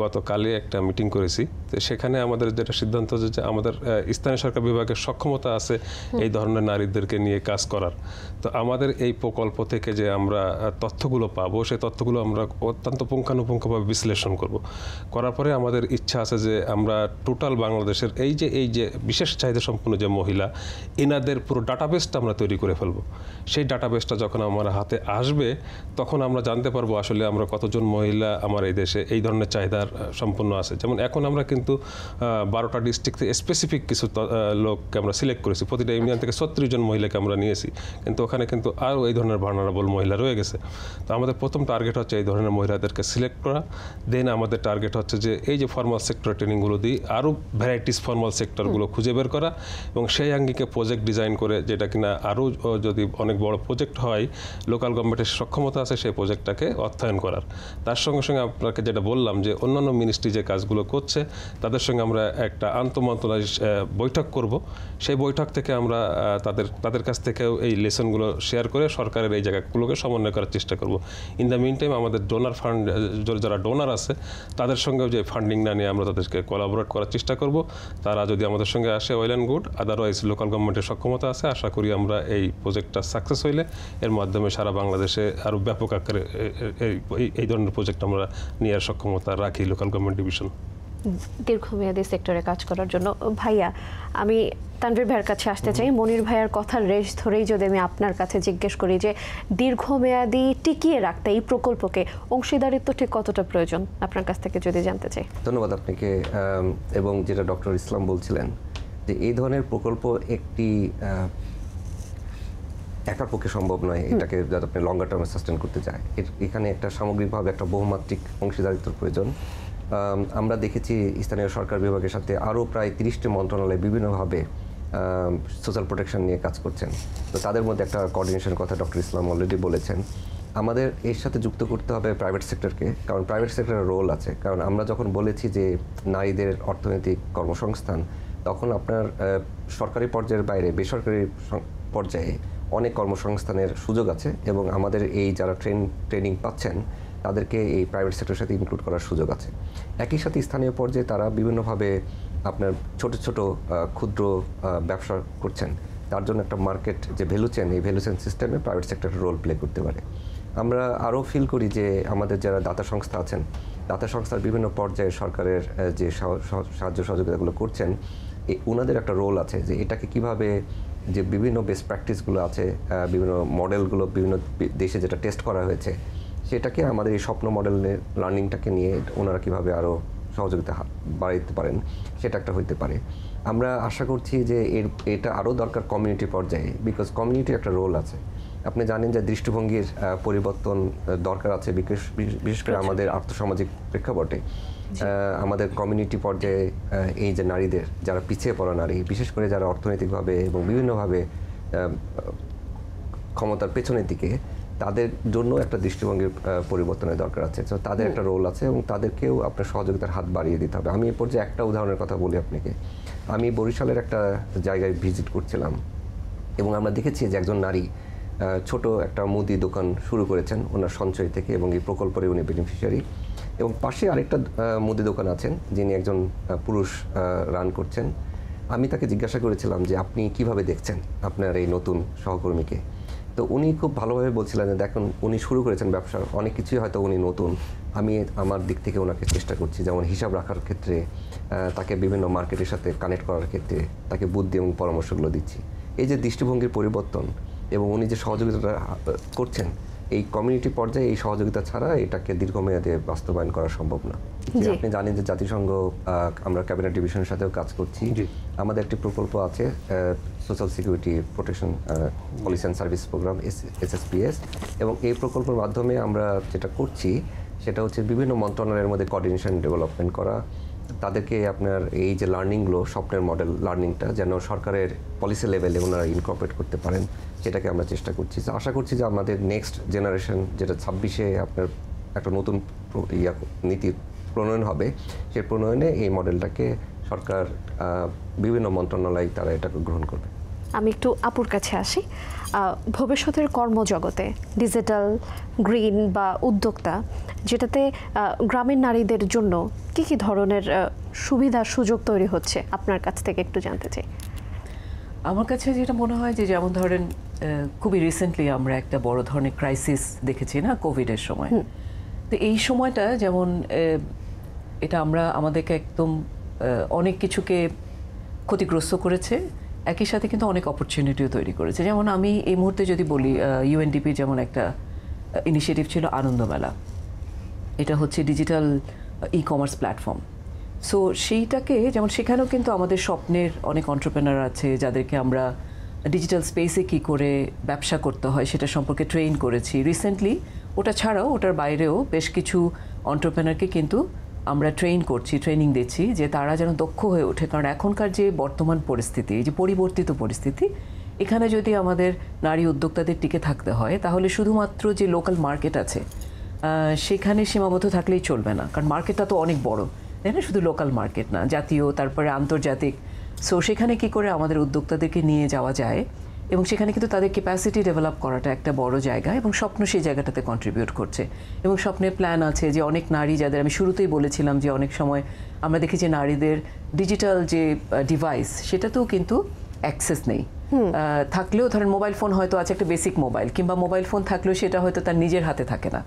গতকালে একটা মিটিং করেছি। তো সেখানে আমাদের যেটা সিদ্ধান্ত হচ্ছে যে আমাদের স্থানীয় সরকার বিভাগের সক্ষমতা আছে এই ধরনের নারীদেরকে নিয়ে কাজ করার। তো আমাদের এই প্রকল্প থেকে যে আমরা তথ্যগুলো পাবো, সেই তথ্যগুলো আমরা অত্যন্ত পুঙ্খানুপুঙ্খভাবে বিশ্লেষণ করব। করার পরে আমাদের ইচ্ছা আছে যে আমরা টোটাল বাংলাদেশের এই যে বিশেষ চাহিদা সম্পন্ন যে মহিলা, এনাদের পুরো ডাটাবেসটা আমরা তৈরি করে ফেলবো। সেই ডাটাবেসটা যখন আমার হাতে আসবে, তখন আমরা জানতে পারবো আসলে আমরা কতজন মহিলা আমার এই দেশে এই ধরনের চাহিদার সম্পন্ন আছে। যেমন এখন আমরা কিন্তু 12টা ডিস্ট্রিক্ট থেকে স্পেসিফিক কিছু লোককে আমরা সিলেক্ট করেছি, প্রতিটা ইউনিয়ন থেকে 36 জন মহিলাকে আমরা নিয়েছি, কিন্তু ওখানে কিন্তু আরও এই ধরনের ভার্নারেবল মহিলা রয়ে গেছে। তো আমাদের প্রথম টার্গেট হচ্ছে এই ধরনের মহিলাদেরকে সিলেক্ট করা। দেন আমাদের টার্গেট হচ্ছে যে এই যে ফর্মাল সেক্টর ট্রেনিংগুলো দিই, আরও ভ্যারাইটিস ফর্মাল সেক্টরগুলো খুঁজে বের করা এবং সেই আঙ্গিকে প্রজেক্ট ডিজাইন করে, যেটা কিনা আরও যদি অনেক বড় প্রজেক্ট হয়, লোকাল গভর্নমেন্টের সক্ষমতা আছে সেই প্রজেক্টটাকে অর্থায়ন করার। তার সঙ্গে সঙ্গে আপনাকে যেটা বললাম যে অন্যান্য মিনিস্ট্রি যে কাজগুলো করছে তাদের সঙ্গে আমরা একটা আন্তঃমন্ত্রণালয় বৈঠক করব। সেই বৈঠক থেকে আমরা তাদের কাছ থেকেও এই লেসনগুলো শেয়ার করে সরকারের এই জায়গাগুলোকে সমন্বয় করার চেষ্টা করব। ইন দ্য মিন টাইম আমাদের ডোনার ফান্ড, যারা ডোনার আছে তাদের সঙ্গেও যে ফান্ডিং না নিয়ে আমরা তাদেরকে কোলাবোরেট করার চেষ্টা করব। তারা যদি আমাদের সঙ্গে আসে well and good, otherwise local গভর্নমেন্টের সক্ষমতা আছে, আশা করি আমরা এই প্রজেক্টটা সাকসেস হইলে এর মাধ্যমে সারা বাংলাদেশে আরও ব্যাপক আকারে এই ধরনের প্রজেক্ট আমরা নেওয়ার সক্ষমতা রাখি লোকাল গভর্নমেন্ট ডিভিশন। দীর্ঘমেয়াদী সেক্টরে কাজ করার জন্য ভাইয়া, আমি তানভীর ভাইয়ের কাছে আসতে চাই। মনির ভাইয়ের কথার রেশ ধরেই যদি আমি আপনার কাছে জিজ্ঞেস করি যে দীর্ঘমেয়াদী টিকিয়ে রাখতে এই প্রকল্পকে অংশীদারিত্ব ঠিক কতটা প্রয়োজন, আপনার কাছ থেকে যদি জানতে চাই। ধন্যবাদ আপনাকে। এবং যেটা ডক্টর ইসলাম বলছিলেন যে এই ধরনের প্রকল্প একটি একার পক্ষে সম্ভব নয়, এটাকে যাতে আপনি লঙ্গার টার্মে সাস্টেন করতে চায়, এখানে একটা সামগ্রিকভাবে একটা বহুমাত্রিক অংশীদারিত্বের প্রয়োজন। আমরা দেখেছি স্থানীয় সরকার বিভাগের সাথে আরও প্রায় 30টি মন্ত্রণালয় বিভিন্নভাবে সোশ্যাল প্রোটেকশন নিয়ে কাজ করছেন। তো তাদের মধ্যে একটা কোঅর্ডিনেশনের কথা ডক্টর ইসলাম অলরেডি বলেছেন। আমাদের এর সাথে যুক্ত করতে হবে প্রাইভেট সেক্টরকে, কারণ প্রাইভেট সেক্টরের রোল আছে। কারণ আমরা যখন বলেছি যে নারীদের অর্থনৈতিক কর্মসংস্থান, তখন আপনার সরকারি পর্যায়ের বাইরে বেসরকারি পর্যায়ে অনেক কর্মসংস্থানের সুযোগ আছে এবং আমাদের এই যারা ট্রেনিং পাচ্ছেন তাদেরকে এই প্রাইভেট সেক্টরের সাথে ইনক্লুড করার সুযোগ আছে। একই সাথে স্থানীয় পর্যায়ে তারা বিভিন্নভাবে আপনার ছোট ছোট ক্ষুদ্র ব্যবসা করছেন, তার জন্য একটা মার্কেট যে ভ্যালু চেন, এই ভ্যালু চেন সিস্টেমে প্রাইভেট সেক্টর রোল প্লে করতে পারে। আমরা আরও ফিল করি যে আমাদের যারা দাতা সংস্থা আছেন, দাতা সংস্থার বিভিন্ন পর্যায়ে সরকারের যে সাহায্য সহযোগিতাগুলো করছেন, ওনাদের একটা রোল আছে যে এটাকে কিভাবে, যে বিভিন্ন বেস্ট প্র্যাকটিসগুলো আছে, বিভিন্ন মডেলগুলো বিভিন্ন দেশে যেটা টেস্ট করা হয়েছে, সেটাকে আমাদের এই স্বপ্ন মডেলের লার্নিংটাকে নিয়ে ওনারা কীভাবে আরও সহযোগিতা বাড়াইতে পারেন, সেটা একটা হইতে পারে। আমরা আশা করছি যে এটা আরও দরকার কমিউনিটি পর্যায়ে, বিকজ কমিউনিটির একটা রোল আছে। আপনি জানেন যে দৃষ্টিভঙ্গির পরিবর্তন দরকার আছে, বিশেষ করে আমাদের আর্থসামাজিক প্রেক্ষাপটে। আমাদের কমিউনিটি পর্যায়ে এই যে নারীদের, যারা পিছিয়ে পড়া নারী, বিশেষ করে যারা অর্থনৈতিকভাবে এবং বিভিন্নভাবে ক্ষমতার পেছনের দিকে, তাদের জন্য একটা দৃষ্টিভঙ্গির পরিবর্তনের দরকার আছে। তো তাদের একটা রোল আছে এবং তাদেরকেও আপনার সহযোগিতার হাত বাড়িয়ে দিতে হবে। আমি এ পর্যায়ে একটা উদাহরণের কথা বলি আপনাকে। আমি বরিশালের একটা জায়গায় ভিজিট করছিলাম এবং আমরা দেখেছি যে একজন নারী ছোট একটা মুদি দোকান শুরু করেছেন ওনার সঞ্চয় থেকে এবং এই প্রকল্পের উনি বেনিফিশিয়ারি। এবং পাশে আরেকটা মুদি দোকান আছেন যিনি একজন পুরুষ রান করছেন। আমি তাকে জিজ্ঞাসা করেছিলাম যে আপনি কিভাবে দেখছেন আপনার এই নতুন সহকর্মীকে। তো উনি খুব ভালোভাবে বলছিলেন যে দেখুন, উনি শুরু করেছেন ব্যবসা, অনেক কিছুই হয়তো উনি নতুন, আমি আমার দিক থেকে ওনাকে চেষ্টা করছি, যেমন হিসাব রাখার ক্ষেত্রে, তাকে বিভিন্ন মার্কেটের সাথে কানেক্ট করার ক্ষেত্রে তাকে বুদ্ধি এবং পরামর্শগুলো দিচ্ছি। এই যে দৃষ্টিভঙ্গির পরিবর্তন এবং উনি যে সহযোগিতাটা করছেন, এই কমিউনিটি পর্যায়ে এই সহযোগিতা ছাড়া এটাকে দীর্ঘমেয়াদে বাস্তবায়ন করা সম্ভব না। আপনি জানেন যে জাতিসংঘ, আমরা ক্যাবিনেট ডিভিশনের সাথেও কাজ করছি। আমাদের একটি প্রকল্প আছে social security protection policy and service program, SSPS, এবং এই প্রকল্পের মাধ্যমে আমরা যেটা করছি সেটা হচ্ছে বিভিন্ন মন্ত্রণালয়ের মধ্যে কোঅর্ডিনেশন ডেভেলপমেন্ট করা, তাদেরকে আপনার এই যে লার্নিংগুলো, স্বপ্নের মডেল লার্নিংটা যেন সরকারের পলিসি লেভেলে ওনারা ইনকর্পোরেট করতে পারেন, সেটাকে আমরা চেষ্টা করছি। আশা করছি যে আমাদের নেক্সট জেনারেশন, যেটা 26-এ আপনার একটা নতুন নীতি প্রণয়ন হবে, সেই প্রণয়নে এই মডেলটাকে সরকার বিভিন্ন মন্ত্রণালয় তারা এটা গ্রহণ করবে। আমি একটু আপুর কাছে আসি। ভবিষ্যতের কর্মজগতে ডিজিটাল, গ্রিন বা উদ্যোক্তা, যেটাতে গ্রামের নারীদের জন্য কি কি ধরনের সুবিধা সুযোগ তৈরি হচ্ছে আপনার কাছ থেকে একটু জানতে চাই। আমার কাছে যেটা মনে হয় যে যেমন ধরেন খুবই রিসেন্টলি আমরা একটা বড় ধরনের ক্রাইসিস দেখেছি না, কোভিডের সময়। তো এই সময়টা যেমন এটা আমাদেরকে একদম অনেক কিছুকে ক্ষতিগ্রস্ত করেছে, একই সাথে কিন্তু অনেক অপরচুনিটিও তৈরি করেছে। যেমন আমি এই মুহূর্তে যদি বলি, ইউএনডিপি যেমন একটা ইনিশিয়েটিভ ছিল আনন্দমেলা, এটা হচ্ছে digital e commerce platform. So সেইটাকে যেমন সেখানেও কিন্তু আমাদের স্বপ্নের অনেক এন্টারপ্রেনার আছে যাদেরকে আমরা ডিজিটাল স্পেসে কি করে ব্যবসা করতে হয় সেটা সম্পর্কে ট্রেন করেছি রিসেন্টলি। ওটা ছাড়াও ওটার বাইরেও বেশ কিছু এন্টারপ্রেনারকে কিন্তু আমরা ট্রেনিং দিচ্ছি যে তারা যেন দক্ষ হয়ে ওঠে। কারণ এখনকার যে বর্তমান পরিস্থিতি, এই যে পরিবর্তিত পরিস্থিতি, এখানে যদি আমাদের নারী উদ্যোক্তাদের টিকে থাকতে হয় তাহলে শুধুমাত্র যে লোকাল মার্কেট আছে সেখানে সীমাবদ্ধ থাকলেই চলবে না। কারণ মার্কেটটা তো অনেক বড়, তাই না? শুধু লোকাল মার্কেট না, জাতীয়, তারপরে আন্তর্জাতিক। সো সেখানে কি করে আমাদের উদ্যোক্তাদেরকে নিয়ে যাওয়া যায় এবং সেখানে কিন্তু তাদের ক্যাপাসিটি ডেভেলপ করাটা একটা বড় জায়গা, এবং স্বপ্ন সেই জায়গাটাতে কন্ট্রিবিউট করছে। এবং স্বপ্নের প্ল্যান আছে যে অনেক নারী, যাদের আমি শুরুতেই বলেছিলাম যে অনেক সময় আমরা দেখি যে নারীদের ডিজিটাল যে ডিভাইস সেটাতেও কিন্তু অ্যাক্সেস নেই। থাকলেও ধরেন মোবাইল ফোন হয়তো আছে, একটা বেসিক মোবাইল, কিংবা মোবাইল ফোন থাকলেও সেটা হয়তো তার নিজের হাতে থাকে না,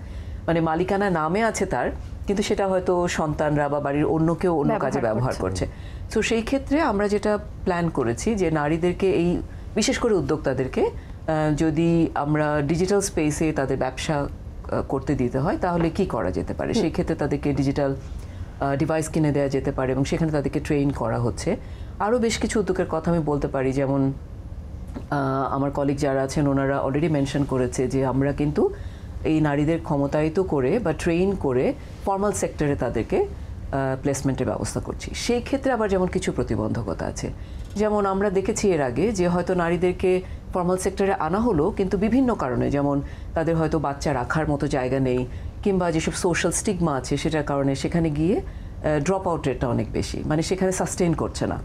মানে মালিকানা নামে আছে তার, কিন্তু সেটা হয়তো সন্তানরা বা বাড়ির অন্য কেউ অন্য কাজে ব্যবহার করছে। তো সেই ক্ষেত্রে আমরা যেটা প্ল্যান করেছি যে নারীদেরকে, এই বিশেষ করে উদ্যোক্তাদেরকে যদি আমরা ডিজিটাল স্পেসে তাদের ব্যবসা করতে দিতে হয় তাহলে কি করা যেতে পারে। সেই ক্ষেত্রে তাদেরকে ডিজিটাল ডিভাইস কিনে দেওয়া যেতে পারে এবং সেখানে তাদেরকে ট্রেন করা হচ্ছে। আরও বেশ কিছু উদ্যোগের কথা আমি বলতে পারি, যেমন আমার কলিগ যারা আছেন ওনারা অলরেডি মেনশন করেছে যে আমরা কিন্তু এই নারীদের ক্ষমতায়িত করে বা ট্রেন করে ফর্মাল সেক্টরে তাদেরকে প্লেসমেন্টের ব্যবস্থা করছি। সেই ক্ষেত্রে আবার যেমন কিছু প্রতিবন্ধকতা আছে, যেমন আমরা দেখেছি এর আগে যে হয়তো নারীদেরকে ফর্মাল সেক্টরে আনা হলো কিন্তু বিভিন্ন কারণে, যেমন তাদের হয়তো বাচ্চা রাখার মতো জায়গা নেই, কিংবা যেসব সোশ্যাল স্টিগমা আছে সেটার কারণে সেখানে গিয়ে ড্রপ আউট রেটটা অনেক বেশি, মানে সেখানে সাস্টেইন করছে না।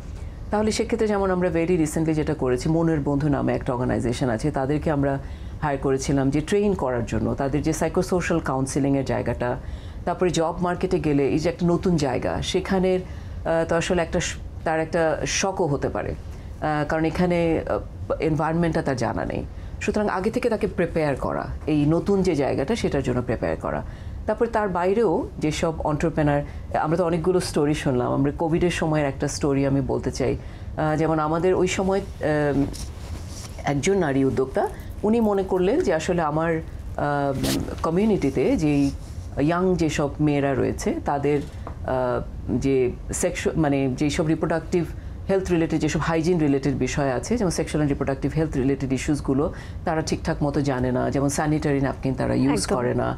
তাহলে সেক্ষেত্রে যেমন আমরা ভেরি রিসেন্টলি যেটা করেছি, মনের বন্ধু নামে একটা অর্গানাইজেশন আছে, তাদেরকে আমরা হায়ার করেছিলাম যে ট্রেন করার জন্য তাদের যে সাইকোসোশ্যাল কাউন্সিলিংয়ের জায়গাটা, তারপরে জব মার্কেটে গেলে এই যে একটা নতুন জায়গা, সেখানের তো আসলে তার একটা শকও হতে পারে, কারণ এখানে এনভায়রনমেন্টটা তার জানা নেই। সুতরাং আগে থেকে তাকে প্রিপেয়ার করা, এই নতুন যে জায়গাটা সেটার জন্য প্রিপেয়ার করা। তারপর তার বাইরেও যেসব এন্টারপ্রেনার, আমরা তো অনেকগুলো স্টোরি শুনলাম, আমরা কোভিডের সময়ের একটা স্টোরি আমি বলতে চাই। যেমন আমাদের ওই সময় একজন নারী উদ্যোক্তা, উনি মনে করলেন যে আসলে আমার কমিউনিটিতে যেই ইয়াং যেসব মেয়েরা রয়েছে তাদের যে মানে যেসব রিপ্রোডাক্টিভ হেলথ রিলেটেড, যেসব হাইজিন রিলেটেড বিষয় আছে, যেমন sexual and reproductive health related ইস্যুসগুলো তারা ঠিকঠাক মতো জানে না, যেমন স্যানিটারি ন্যাপকিন তারা ইউজ করে না,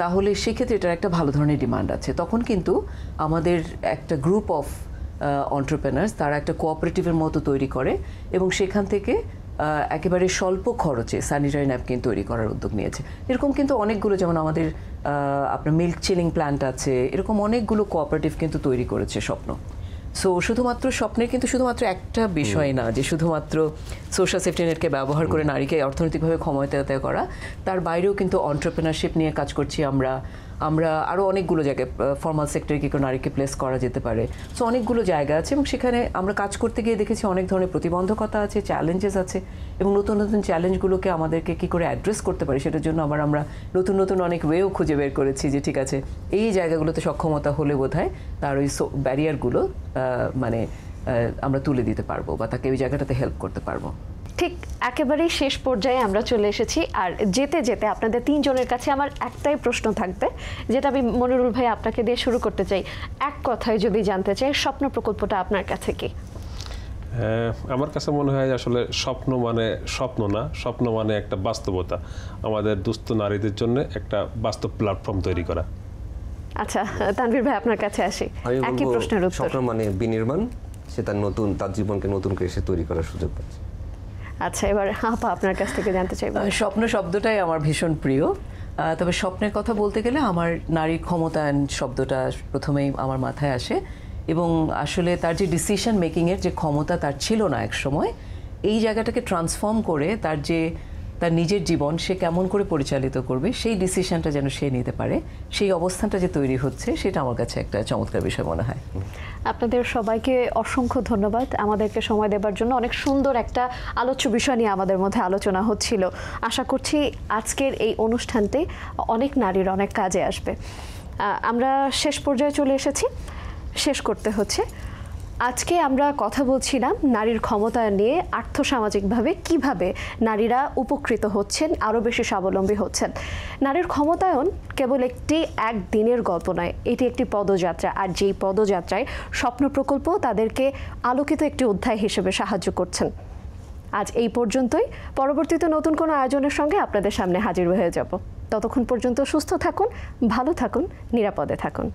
তাহলে সেক্ষেত্রে এটার একটা ভালো ধরনের ডিমান্ড আছে। তখন কিন্তু আমাদের একটা গ্রুপ অফ এন্টারপ্রেনার্স তারা একটা কোঅপারেটিভের মতো তৈরি করে এবং সেখান থেকে একেবারে স্বল্প খরচে স্যানিটারি ন্যাপকিন তৈরি করার উদ্যোগ নিয়েছে। এরকম কিন্তু অনেকগুলো, যেমন আমাদের আপনার মিল্ক চিলিং প্ল্যান্ট আছে, এরকম অনেকগুলো কোঅপারেটিভ কিন্তু তৈরি করেছে স্বপ্ন। সো শুধুমাত্র স্বপ্নের কিন্তু শুধুমাত্র একটা বিষয় না যে শুধুমাত্র সোশ্যাল সেফটি নেটকে ব্যবহার করে নারীকে অর্থনৈতিকভাবে ক্ষমতায়িত করা, তার বাইরেও কিন্তু এন্টারপ্রেনারশিপ নিয়ে কাজ করছি আমরা আরও অনেকগুলো জায়গায় ফর্মাল সেক্টরে কী করে নারীকে প্লেস করা যেতে পারে। সো অনেকগুলো জায়গা আছে এবং সেখানে আমরা কাজ করতে গিয়ে দেখেছি অনেক ধরনের প্রতিবন্ধকতা আছে, চ্যালেঞ্জেস আছে, এবং নতুন নতুন চ্যালেঞ্জগুলোকে আমাদেরকে কী করে অ্যাড্রেস করতে পারি সেটার জন্য আমরা নতুন নতুন অনেক ওয়েও খুঁজে বের করেছি যে ঠিক আছে এই জায়গাগুলোতে সক্ষমতা হলে বোধহয় তার ওই ব্যারিয়ারগুলো মানে আমরা তুলে দিতে পারবো বা তাকে ওই জায়গাটাতে হেল্প করতে পারবো। ঠিক একেবারেই শেষ পর্যায়ে আমরা চলে এসেছি, আর যেতে যেতে আপনাদের তিনজনের কাছে আমার একটাই প্রশ্ন থাকবে, যেটা আমি মনিরুল ভাই আপনাকে দিয়ে শুরু করতে চাই। এক কথায় যদি জানতে চাই, স্বপ্ন প্রকল্পটা আপনার কাছে কি? আমার কাছে মনে হয় আসলে স্বপ্ন মানে স্বপ্ন না, স্বপ্ন মানে একটা বাস্তবতা, আমাদের দুস্থ নারীদের জন্য একটা বাস্তব প্ল্যাটফর্ম তৈরি করা। আচ্ছা, তানভীর ভাই আপনার কাছে আসি, একই প্রশ্নের উত্তর। স্বপ্ন মানে বিনির্মাণ, সে তার জীবনকে নতুন করে সে তৈরি করার সুযোগ পাচ্ছে। আচ্ছা, এবার আপা আপনার কাছ থেকে জানতে চাইব। স্বপ্ন শব্দটাই আমার ভীষণ প্রিয়, তবে স্বপ্নের কথা বলতে গেলে আমার নারী ক্ষমতায়ন শব্দটা প্রথমেই আমার মাথায় আসে, এবং আসলে তার যে ডিসিশন মেকিংয়ের যে ক্ষমতা তার ছিল না এক সময়, এই জায়গাটাকে ট্রান্সফর্ম করে তার নিজের জীবন সে কেমন করে পরিচালিত করবে সেই ডিসিশনটা যেন সে নিতে পারে, সেই অবস্থানটা যে তৈরি হচ্ছে, সেটা আমার কাছে একটা চমৎকার বিষয় মনে হয়। আপনাদের সবাইকে অসংখ্য ধন্যবাদ আমাদেরকে সময় দেবার জন্য। অনেক সুন্দর একটা আলোচ্য বিষয় নিয়ে আমাদের মধ্যে আলোচনা হচ্ছিল। আশা করছি আজকের এই অনুষ্ঠানটি অনেক নারীর অনেক কাজে আসবে। আমরা শেষ পর্যায়ে চলে এসেছি, শেষ করতে হচ্ছে। আজকে আমরা কথা বলছিলাম নারীর ক্ষমতায়ন নিয়ে, আর্থসামাজিকভাবে কিভাবে নারীরা উপকৃত হচ্ছেন, আরও বেশি স্বাবলম্বী হচ্ছেন। নারীর ক্ষমতায়ন কেবল একটি একদিনের গল্প নয়, এটি একটি পদযাত্রা। আর যেই পদযাত্রায় স্বপ্ন প্রকল্প তাদেরকে আলোকিত একটি অধ্যায় হিসেবে সাহায্য করছেন। আজ এই পর্যন্তই। পরবর্তীতে নতুন কোনো আয়োজনের সঙ্গে আপনাদের সামনে হাজির হয়ে যাব। ততক্ষণ পর্যন্ত সুস্থ থাকুন, ভালো থাকুন, নিরাপদে থাকুন।